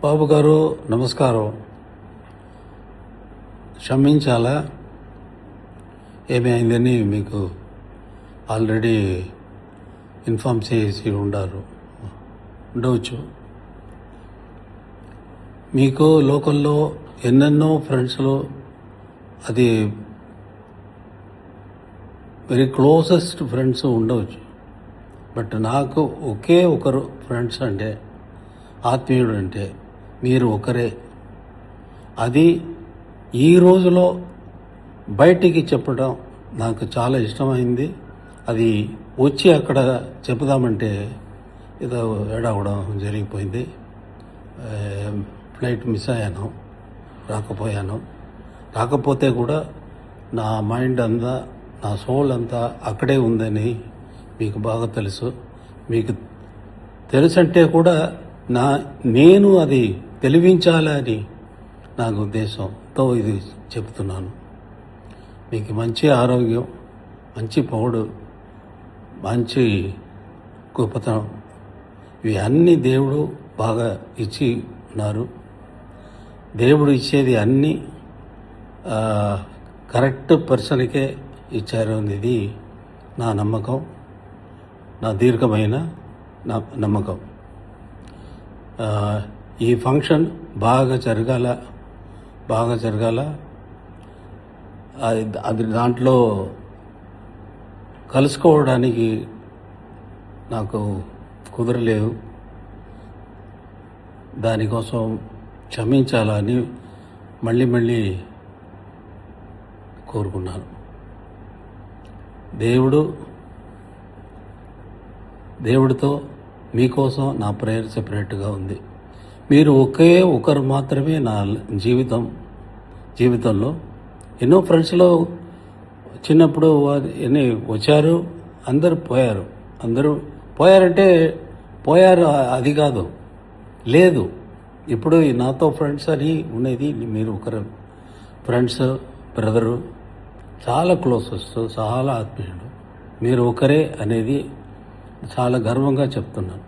బాబు గారు నమస్కారం. క్షమించాలా, ఏమైందని మీకు ఆల్రెడీ ఇన్ఫామ్ చేసి ఉండవచ్చు. మీకు లోకల్లో ఎన్నెన్నో ఫ్రెండ్స్లో అది వెరీ క్లోజెస్ట్ ఫ్రెండ్స్ ఉండవచ్చు. బట్ నాకు ఒకే ఒకరు ఫ్రెండ్స్ అంటే, ఆత్మీయుడు అంటే మీరు ఒకరే. అది ఈ రోజులో బయటికి చెప్పడం నాకు చాలా ఇష్టమైంది. అది వచ్చి అక్కడ చెప్పుదామంటే ఏదో ఏడవడం జరిగిపోయింది. ఫ్లైట్ మిస్ అయ్యాను, రాకపోతే కూడా నా మైండ్ అంతా, నా సోల్ అంతా అక్కడే ఉందని మీకు బాగా తెలుసు. మీకు తెలుసంటే కూడా నేను అది తెలివించాలని నాకు ఉద్దేశంతో ఇది చెప్తున్నాను. మీకు మంచి ఆరోగ్యం, మంచి పౌడు, మంచి గొప్పతనం, ఇవి అన్నీ దేవుడు బాగా ఇచ్చి ఉన్నారు. దేవుడు ఇచ్చేది అన్నీ కరెక్ట్ పర్సన్కే ఇచ్చారు అనేది నా నమ్మకం, నా దీర్ఘమైన నమ్మకం. ఈ ఫంక్షన్ బాగా జరగాల, అది దాంట్లో కలుసుకోవడానికి నాకు కుదరలేదు. దానికోసం క్షమించాలని మళ్ళీ కోరుకున్నాను. దేవుడితో మీకోసం నా ప్రేయర్ సెపరేట్గా ఉంది. మీరు ఒకే ఒకరు మాత్రమే నా జీవితంలో. ఎన్నో ఫ్రెండ్స్లో చిన్నప్పుడు ఎన్ని వచ్చారు, అందరూ పోయారంటే పోయారు, అది కాదు, లేదు. ఇప్పుడు నాతో ఫ్రెండ్స్ అని ఉండేది మీరు ఒకరు. ఫ్రెండ్స్, బ్రదరు, చాలా క్లోజెస్ట్, చాలా ఆత్మీయుడు, మీరు ఒకరే అనేది చాలా గర్వంగా చెప్తున్నాను.